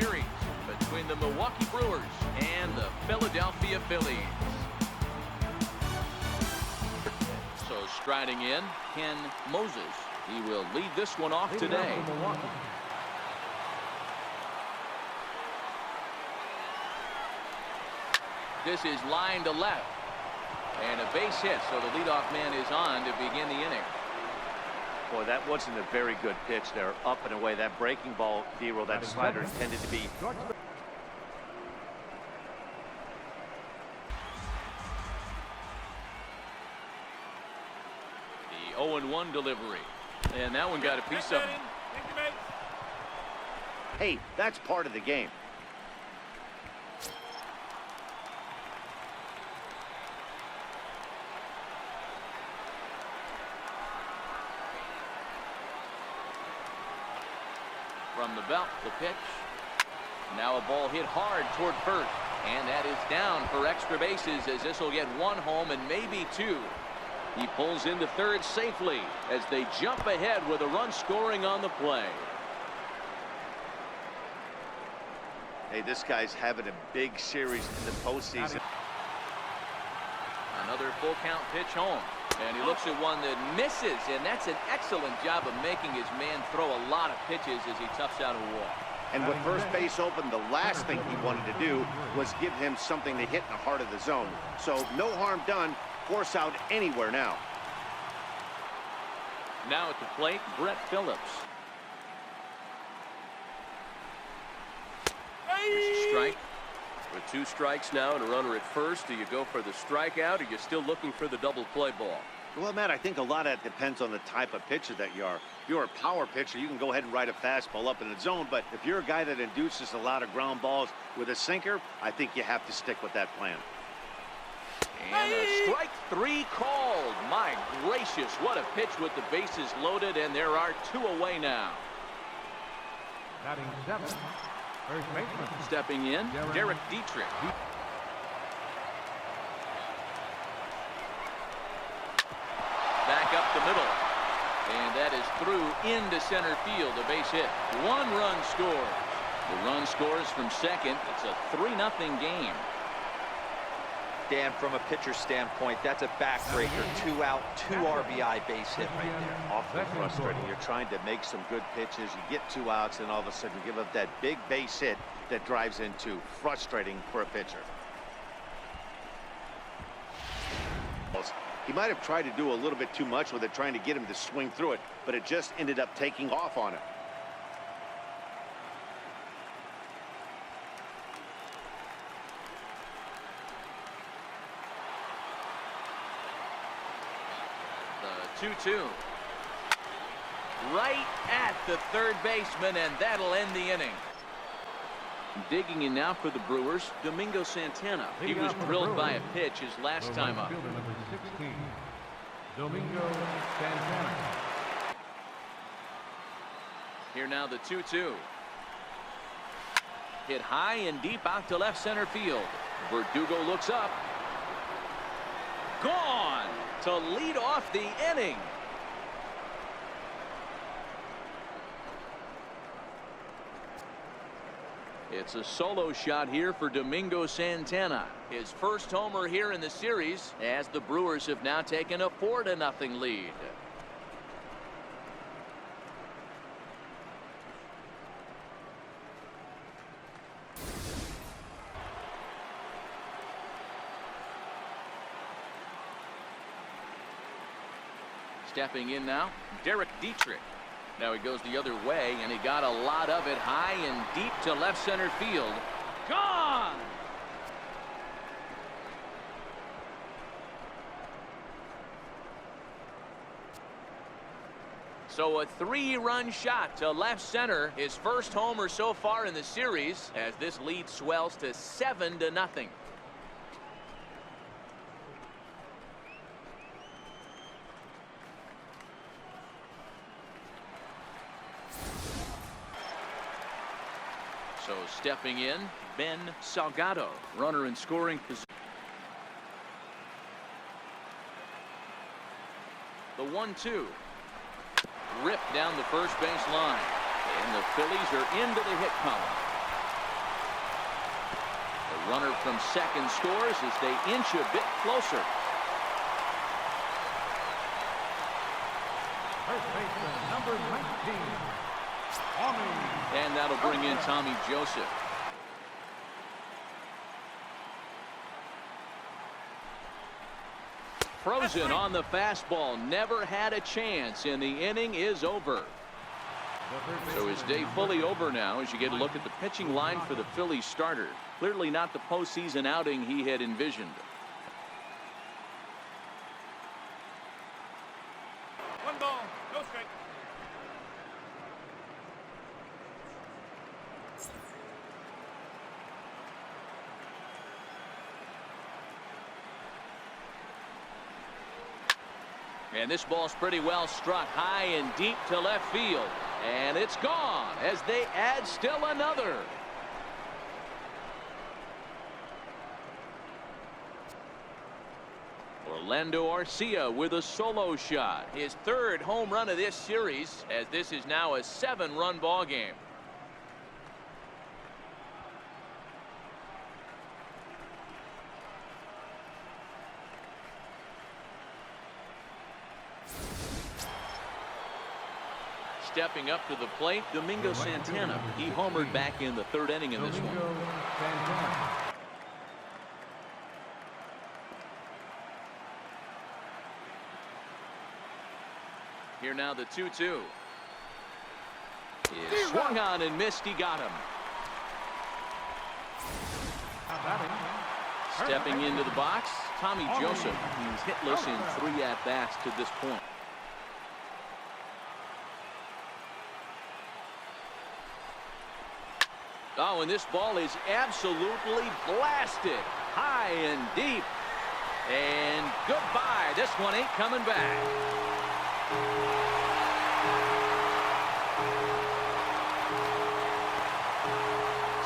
series between the Milwaukee Brewers and the Philadelphia Phillies. So striding in, Ken Moses. He will lead this one off today. This is line to left. And a base hit, so the leadoff man is on to begin the inning. Boy, that wasn't a very good pitch there. Up and away. That breaking ball, Dero, that slider intended to be. The 0-1 delivery. And that one got a piece of him. Hey, that's part of the game. From the belt, the pitch. Now a ball hit hard toward first. And that is down for extra bases, as this will get one home and maybe two. He pulls into third safely as they jump ahead with a run scoring on the play. Hey, this guy's having a big series in the postseason. Another full count pitch home. And he looks at one that misses, and that's an excellent job of making his man throw a lot of pitches as he toughs out a wall. And with first base open, the last thing he wanted to do was give him something to hit in the heart of the zone. So no harm done. Force out anywhere now. Now at the plate, Brett Phillips. There's a strike. With 2 strikes now and a runner at first, do you go for the strikeout, or are you still looking for the double play ball? Well, Matt, I think a lot of that depends on the type of pitcher that you are. If you're a power pitcher, you can go ahead and ride a fastball up in the zone. But if you're a guy that induces a lot of ground balls with a sinker, I think you have to stick with that plan. And a strike 3 called. My gracious, what a pitch with the bases loaded, and there are 2 away now. Batting 7. First baseman. Stepping in, Derek Dietrich. Back up the middle. And that is through into center field, a base hit. 1 run scores. The run scores from second. It's a 3-0 game. Dan, from a pitcher standpoint, that's a backbreaker. 2 out, 2 RBI base hit right there. Awfully frustrating. You're trying to make some good pitches. You get 2 outs, and all of a sudden you give up that big base hit that drives into frustrating for a pitcher. He might have tried to do a little bit too much with it, trying to get him to swing through it, but it just ended up taking off on him. The 2-2. Right at the third baseman, and that'll end the inning. Digging in now for the Brewers, Domingo Santana. He was drilled by a pitch his last time up. Fielder number 16, Domingo Santana. Here now the 2-2. Hit high and deep out to left center field. Verdugo looks up. Gone to lead off the inning. It's a solo shot here for Domingo Santana. His first homer here in the series, as the Brewers have now taken a 4-0 lead. Stepping in now, Derek Dietrich. Now he goes the other way, and he got a lot of it high and deep to left center field. Gone! So a 3-run shot to left center, his first homer so far in the series, as this lead swells to 7-0. So stepping in, Ben Salgado, runner in scoring position. The 1-2. Ripped down the first base line. And the Phillies are into the hit column. Runner from second scores as they inch a bit closer. First baseman, number 19, Tommy. And that'll bring in Tommy Joseph. Frozen on the fastball. Never had a chance, and the inning is over. So his day fully over now as you get a look at the pitching line for the Phillies starter. Clearly not the postseason outing he had envisioned. One ball, no strike. And this ball's pretty well struck high and deep to left field. And it's gone as they add still another. Orlando Arcia with a solo shot. His third home run of this series, as this is now a 7-run ball game. Stepping up to the plate, Domingo Santana. He homered back in the third inning in this one. Here now the 2-2. Is swung on and missed. He got him. Stepping into the box, Tommy Joseph. He's hitless in 3 at-bats to this point. Oh, and this ball is absolutely blasted high and deep. And goodbye. This one ain't coming back.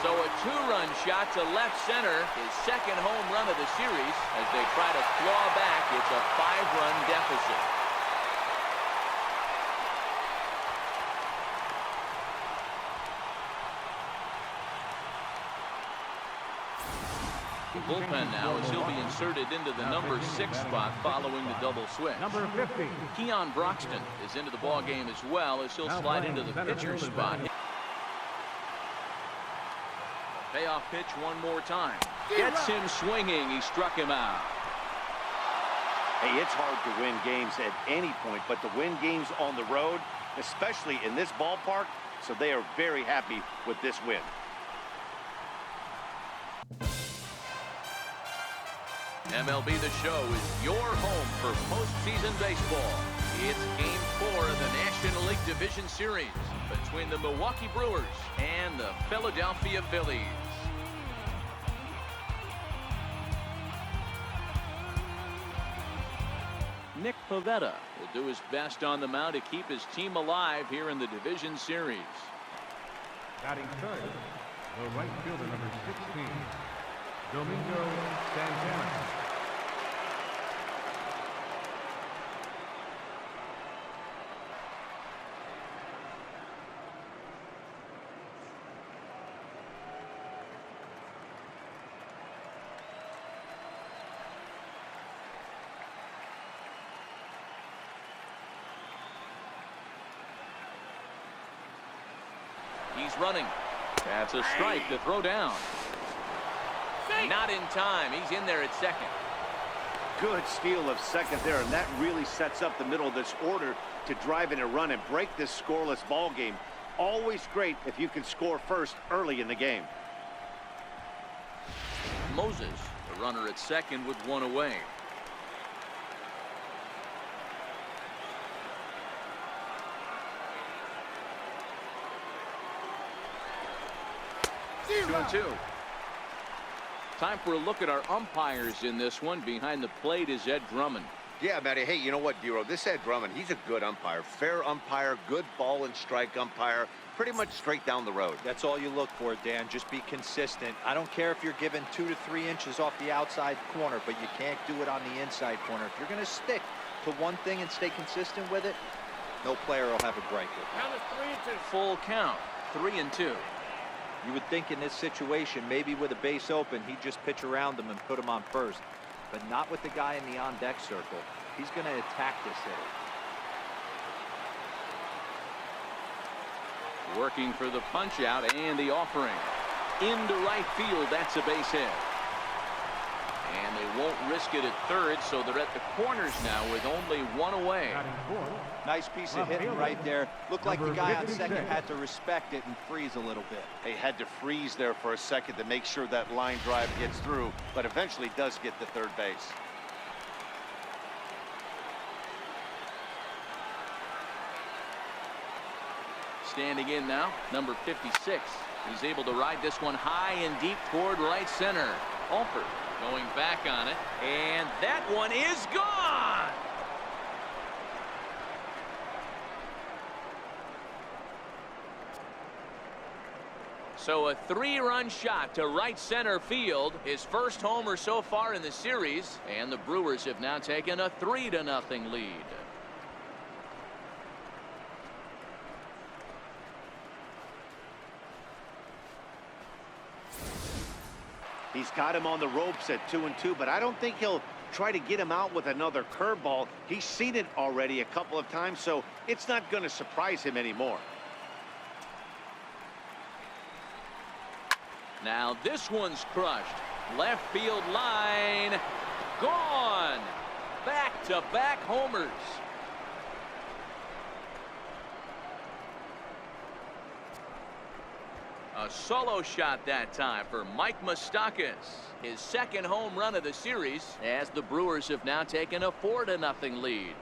So a 2-run shot to left center, his second home run of the series as they try to claw back. It's a 5-run deficit. The bullpen now as he'll be inserted into the number 6 spot following the double switch. Number 50. Keon Broxton is into the ball game as well as he'll slide into the pitcher's spot. Payoff pitch one more time. Gets him swinging. He struck him out. Hey, it's hard to win games at any point, but to win games on the road, especially in this ballpark, so they are very happy with this win. MLB The Show is your home for postseason baseball. It's Game 4 of the National League Division Series between the Milwaukee Brewers and the Philadelphia Phillies. Nick Pivetta will do his best on the mound to keep his team alive here in the Division Series. Batting third, the right fielder, number 16, Domingo Santana. He's running. That's a strike to throw down. Not in time. He's in there at second. Good steal of second there, and that really sets up the middle of this order to drive in a run and break this scoreless ball game. Always great if you can score first early in the game. Moses, the runner at second with one away. Two and two. Time for a look at our umpires in this one. Behind the plate is Ed Drummond. Yeah, Matty. Hey, you know what, Dero? This Ed Drummond, he's a good umpire. Fair umpire, good ball and strike umpire. Pretty much straight down the road. That's all you look for, Dan. Just be consistent. I don't care if you're given 2 to 3 inches off the outside corner, but you can't do it on the inside corner. If you're going to stick to one thing and stay consistent with it, no player will have a break with it. Count is 3-2. Full count, 3-2. You would think in this situation, maybe with a base open, he'd just pitch around him and put him on first. But not with the guy in the on-deck circle. He's going to attack this hitter. Working for the punch out and the offering. Into right field, that's a base hit. And they won't risk it at third, so they're at the corners now with only one away. Nice piece of hitting right there. Looked like the guy on second had to respect it and freeze a little bit. He had to freeze there for a second to make sure that line drive gets through, but eventually does get to third base. Standing in now, number 56. He's able to ride this one high and deep toward right center. Alford going back on it, and that one is gone. So a 3-run shot to right center field, his first homer so far in the series, and the Brewers have now taken a 3-0 lead. He's got him on the ropes at 2-2, but I don't think he'll try to get him out with another curveball. He's seen it already a couple of times, so it's not going to surprise him anymore. Now this one's crushed. Left field line. Gone. Back-to-back homers. A solo shot that time for Mike Moustakas. His second home run of the series as the Brewers have now taken a 4-0 lead.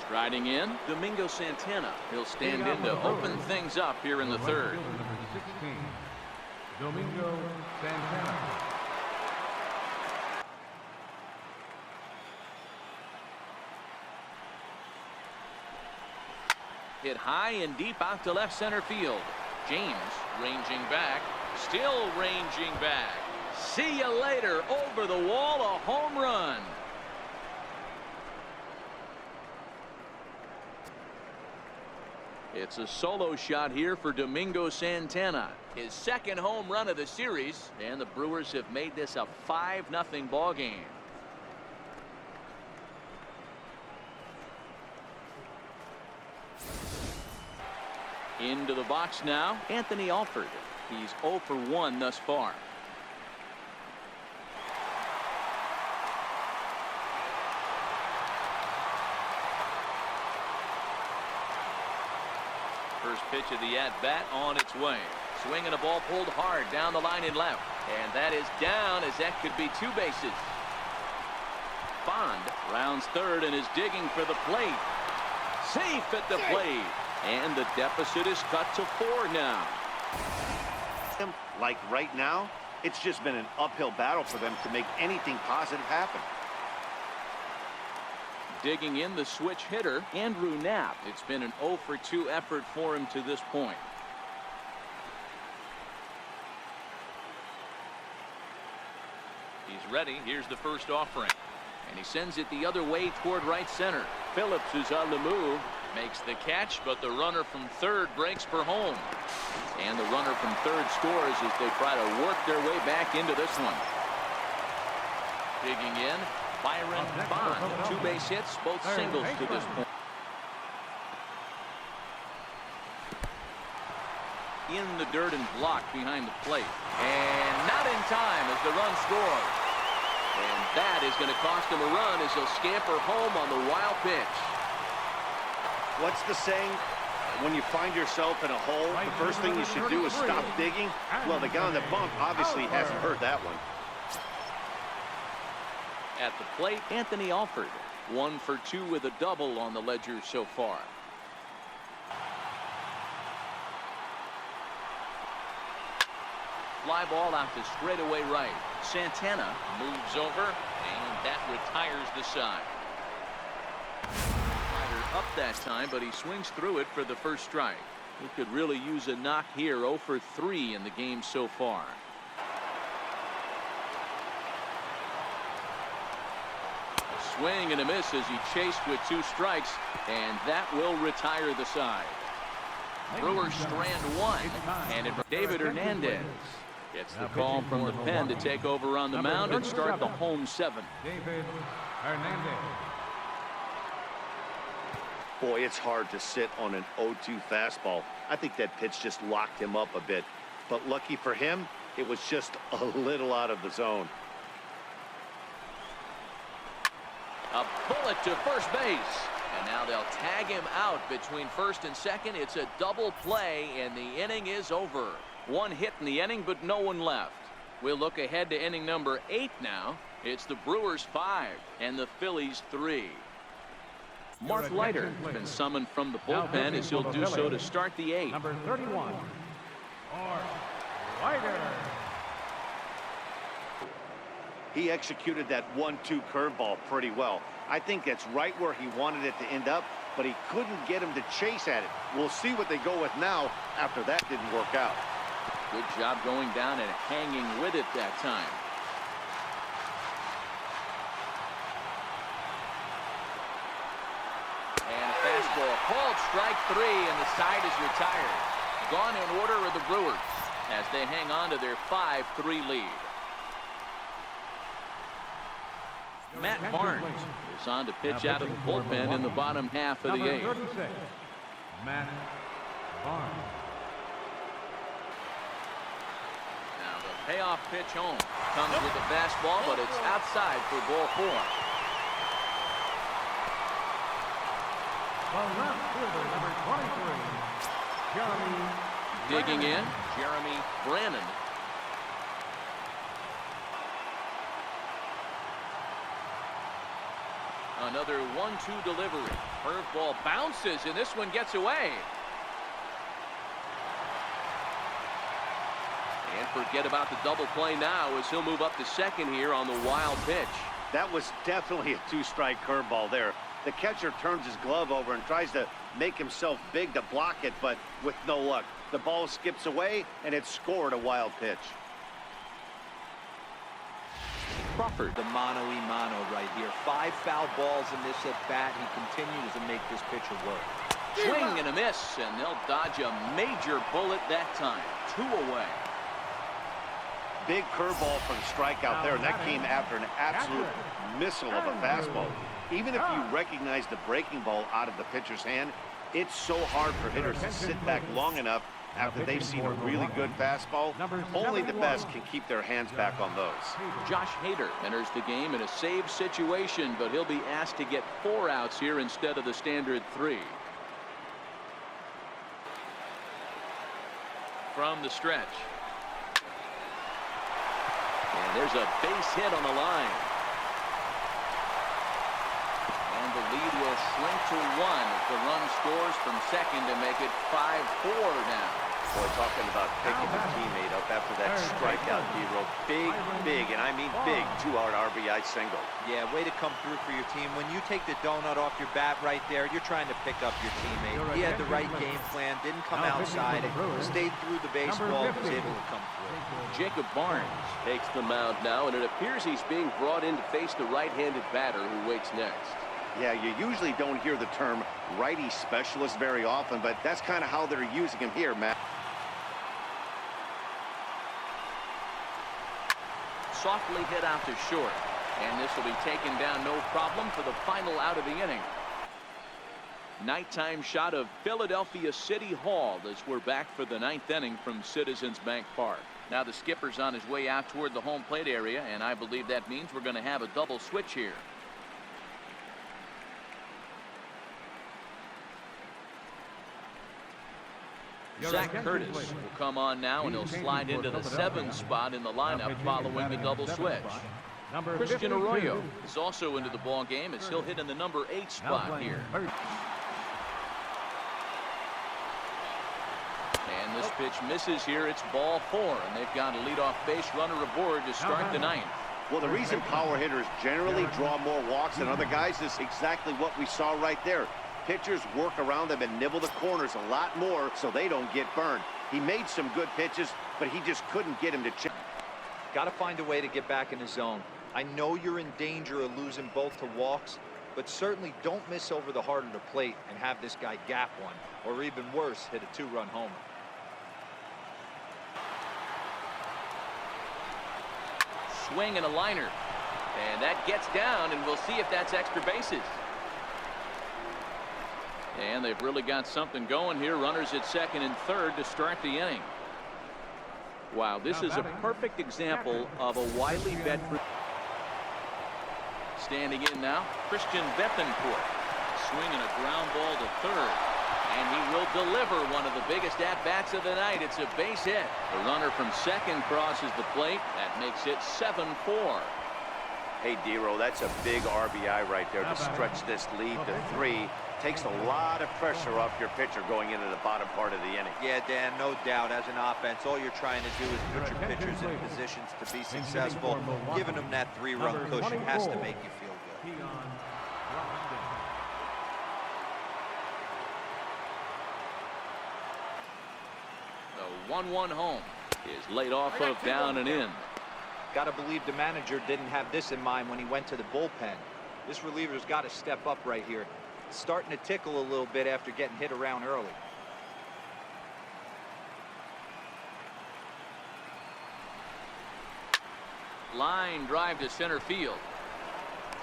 Striding in, Domingo Santana. He'll stand in to open things up here in the third. Number 16, Domingo Santana. Hit high and deep out to left center field. James ranging back, still ranging back. See you later. Over the wall, a home run. It's a solo shot here for Domingo Santana. His second home run of the series, and the Brewers have made this a 5-0 ball game. Into the box now, Anthony Alford. He's 0 for 1 thus far. First pitch of the at-bat on its way. Swinging a ball pulled hard down the line and left. And that is down, as that could be 2 bases. Bond rounds third and is digging for the plate. Safe at the plate. And the deficit is cut to 4 now. Like right now, it's just been an uphill battle for them to make anything positive happen. Digging in the switch hitter, Andrew Knapp. It's been an 0 for 2 effort for him to this point. He's ready. Here's the first offering. And he sends it the other way toward right center. Phillips is on the move. Makes the catch, but the runner from third breaks for home. And the runner from third scores as they try to work their way back into this one. Digging in, Byron Bond. 2 base hits, both singles to this point. In the dirt and blocked behind the plate. And not in time as the run scores. And that is going to cost him a run as he'll scamper home on the wild pitch. What's the saying? When you find yourself in a hole, the first thing you should do is stop digging. Well, the guy on the bump obviously hasn't heard that one. At the plate, Anthony Alford. 1 for 2 with a double on the ledger so far. Fly ball out to straightaway right. Santana moves over, and that retires the side. Up that time, but he swings through it for the first strike. He could really use a knock here. 0 for 3 in the game so far. swing and a miss as he chased with 2 strikes, and that will retire the side. Brewers strand 1, and David Hernandez gets the call from the pen to take over on the mound and start the home 7th. David Hernandez. Boy, it's hard to sit on an 0-2 fastball. I think that pitch just locked him up a bit. But lucky for him, it was just a little out of the zone. A bullet to first base. And now they'll tag him out between first and second. It's a double play, and the inning is over. 1 hit in the inning, but no one left. We'll look ahead to inning number 8 now. It's the Brewers 5 and the Phillies 3. Mark Leiter has been summoned from the bullpen as he'll do so to start the 8th. Number 31, Mark Leiter. He executed that 1-2 curveball pretty well. I think that's right where he wanted it to end up, but he couldn't get him to chase at it. We'll see what they go with now after that didn't work out. Good job going down and hanging with it that time. And a fastball called strike 3, and the side is retired. Gone in order are the Brewers as they hang on to their 5-3 lead. Matt Barnes is on to pitch out of the bullpen in the bottom half of the 8th. Number 36, Matt Barnes. Now the payoff pitch home comes with the fastball, but it's outside for ball 4. The left fielder, number 23, Jeremy. Digging in, Jeremy Brannon. Another 1-2 delivery. Curveball bounces, and this one gets away. And forget about the double play now as he'll move up to second here on the wild pitch. That was definitely a 2-strike curveball there. The catcher turns his glove over and tries to make himself big to block it, but with no luck. The ball skips away, and it's scored a wild pitch. Crawford. The mano-y-mano right here. 5 foul balls in this at-bat. He continues to make this pitcher work. Swing and a miss, and they'll dodge a major bullet that time. 2 away. Big curveball for the strikeout there, and that came after an absolute missile of a fastball. Even if you recognize the breaking ball out of the pitcher's hand, it's so hard for hitters to sit back long enough after they've seen a really good fastball. Only the best can keep their hands back on those. Josh Hader enters the game in a save situation, but he'll be asked to get 4 outs here instead of the standard 3. From the stretch. And there's a base hit on the line. And the lead will shrink to 1 as the run scores from second to make it 5-4 now. Boy, talking about picking your teammate up after that strikeout, D-Row. Big, and I mean big, 2-out RBI single. Yeah, way to come through for your team. When you take the donut off your bat right there, you're trying to pick up your teammate. He had the right game plan, didn't come outside, stayed through the baseball, was able to come through. Jacob Barnes takes the mound now, and it appears he's being brought in to face the right-handed batter who waits next. Yeah, you usually don't hear the term righty specialist very often, but that's kind of how they're using him here, Matt. Softly hit out to short, and this will be taken down no problem for the final out of the inning. Nighttime shot of Philadelphia City Hall as we're back for the 9th inning from Citizens Bank Park. Now the skipper's on his way out toward the home plate area, and I believe that means we're going to have a double switch here. Zach Curtis will come on now, and he'll slide into the 7th spot in the lineup following the double switch. Christian Arroyo is also into the ball game as he'll hit in the number 8 spot here. And this pitch misses here. It's ball 4, and they've got a leadoff base runner aboard to start the 9th. Well, the reason power hitters generally draw more walks than other guys is exactly what we saw right there. Pitchers work around them and nibble the corners a lot more so they don't get burned. He made some good pitches, but he just couldn't get him to chip. Got to find a way to get back in the zone. I know you're in danger of losing both to walks, but certainly don't miss over the heart of the plate and have this guy gap one, or even worse, hit a 2-run homer. Swing and a liner. And that gets down, and we'll see if that's extra bases. And they've really got something going here. Runners at second and third to start the inning. Wow, this is a perfect example of a wily veteran. Standing in now, Christian Bethencourt. Swinging a ground ball to third. And he will deliver one of the biggest at-bats of the night. It's a base hit. The runner from second crosses the plate. That makes it 7-4. Hey, Dero, that's a big RBI right there to stretch this lead to 3. Takes a lot of pressure off your pitcher going into the bottom part of the inning. Yeah, Dan, no doubt. As an offense, all you're trying to do is put your pitchers in positions to be successful. Giving them that 3-run cushion has to make you feel good. The 1-1 home is laid off of down and in. Got to believe the manager didn't have this in mind when he went to the bullpen. This reliever's got to step up right here. It's starting to tickle a little bit after getting hit around early. Line drive to center field.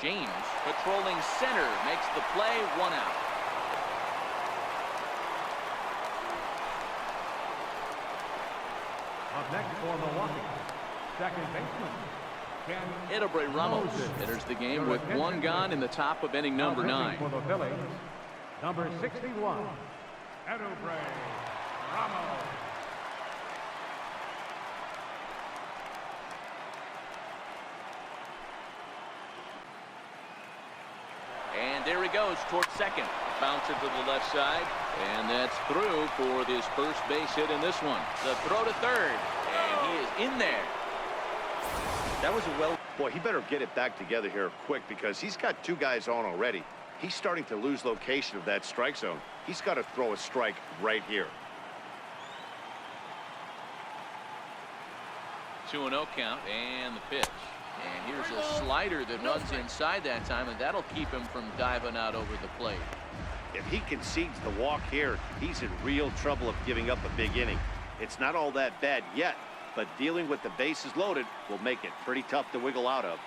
James patrolling center makes the play. 1 out. Up next for Milwaukee, second baseman Edubray Ramos enters the game with 1 gone in the top of inning number 9. For the Phillies, number 61, Edubray Ramos. And there he goes towards second. Bounce it to the left side. And that's through for this first base hit in this one. The throw to third. And he is in there. That was a well. Boy, he better get it back together here quick because he's got 2 guys on already. He's starting to lose location of that strike zone. He's got to throw a strike right here. 2-0 count and the pitch. And here's a slider that runs inside that time, and that'll keep him from diving out over the plate. If he concedes the walk here, he's in real trouble of giving up a big inning. It's not all that bad yet, but dealing with the bases loaded will make it pretty tough to wiggle out of.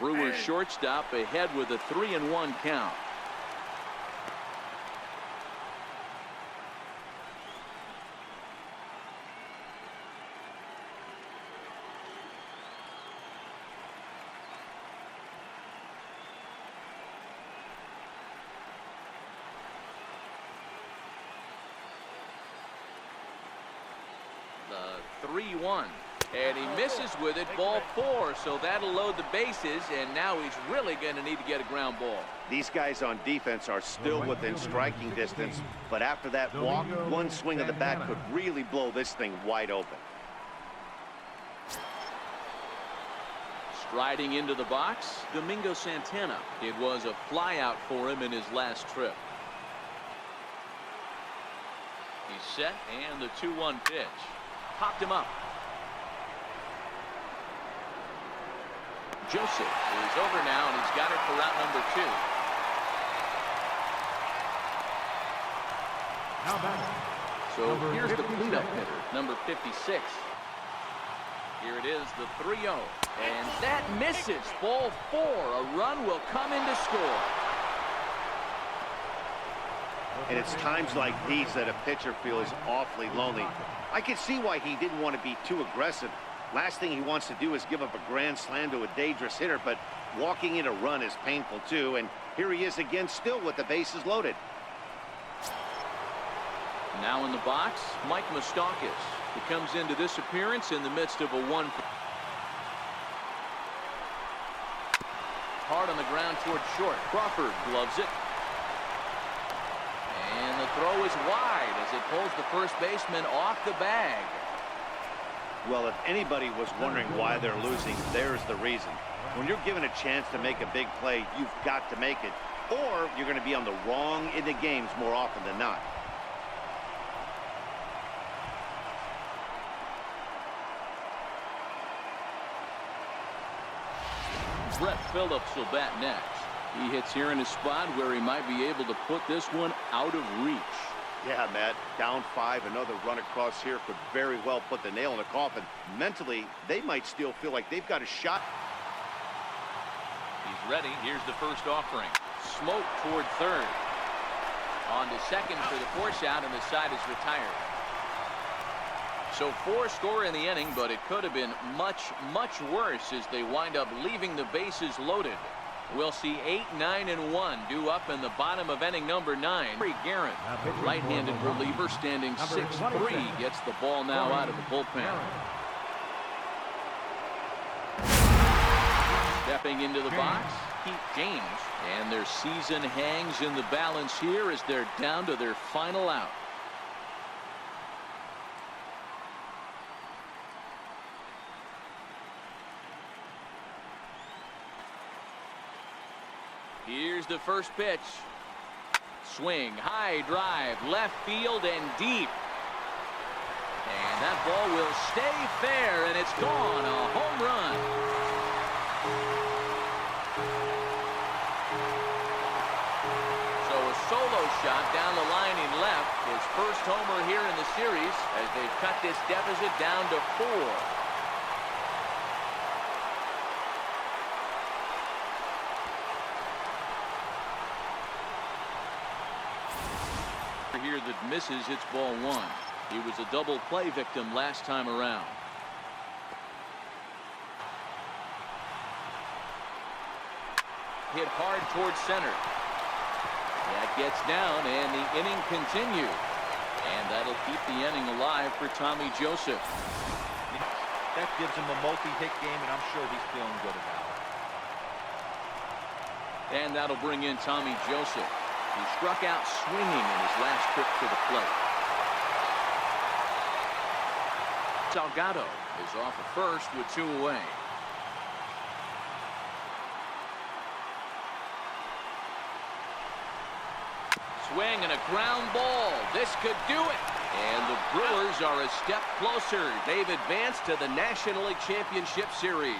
Brewers shortstop ahead with a 3-1 count. The 3-1. And he misses with it, ball 4, so that'll load the bases, and now he's really going to need to get a ground ball. These guys on defense are still within striking distance, but after that walk, 1 swing of the bat could really blow this thing wide open. Striding into the box, Domingo Santana. It was a flyout for him in his last trip. He's set, and the 2-1 pitch. Popped him up. Joseph is over now, and he's got it for route number 2. Now back. So here's the cleanup hitter, number 56. Here it is, the 3-0. And that misses. Ball 4. A run will come in to score. And it's times like these that a pitcher feels awfully lonely. I can see why he didn't want to be too aggressive. Last thing he wants to do is give up a grand slam to a dangerous hitter, but walking in a run is painful too. And here he is again, still with the bases loaded. Now in the box, Mike Moustakas. He comes into this appearance in the midst of a 1. Hard on the ground toward short. Crawford gloves it. And the throw is wide as it pulls the first baseman off the bag. Well, if anybody was wondering why they're losing, there's the reason. When you're given a chance to make a big play, you've got to make it, or you're going to be on the wrong end of games more often than not. Brett Phillips will bat next. He hits here in a spot where he might be able to put this one out of reach. Yeah, Matt, down 5, another run across here could very well put the nail in the coffin. Mentally, they might still feel like they've got a shot. He's ready. Here's the first offering. Smoke toward third. On to second for the force out, and the side is retired. So 4 score in the inning, but it could have been much, much worse as they wind up leaving the bases loaded. We'll see 8, 9, and 1 due up in the bottom of inning number 9. Garrett, right-handed reliever, standing 6'3", gets the ball now out of the bullpen. Stepping into the box, Pete James. And their season hangs in the balance here as they're down to their final out. Here's the first pitch. Swing, high drive, left field and deep. And that ball will stay fair, and it's gone. A home run. So a solo shot down the line in left. His first homer here in the series as they've cut this deficit down to 4. Here that misses, it's ball 1. He was a double play victim last time around. Hit hard towards center. That gets down, and the inning continues. And that'll keep the inning alive for Tommy Joseph. That gives him a multi-hit game, and I'm sure he's feeling good about it. And that'll bring in Tommy Joseph. He struck out swinging in his last trip to the plate. Salgado is off at first with 2 away. Swing and a ground ball. This could do it. And the Brewers are a step closer. They've advanced to the National League Championship Series.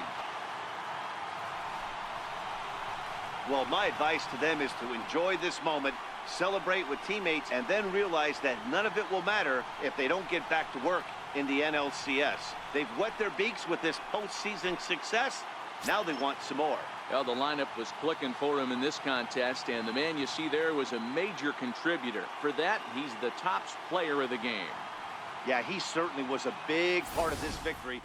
Well, my advice to them is to enjoy this moment, celebrate with teammates, and then realize that none of it will matter if they don't get back to work in the NLCS. They've wet their beaks with this postseason success. Now they want some more. Well, the lineup was clicking for him in this contest, and the man you see there was a major contributor. For that, he's the top player of the game. Yeah, he certainly was a big part of this victory.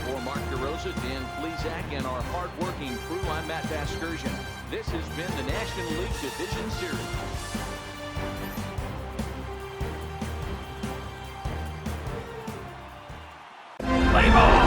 For Mark DeRosa, Dan Plesac, and our hard-working crew, I'm Matt Vasgersian. This has been the National League Division Series. Play ball.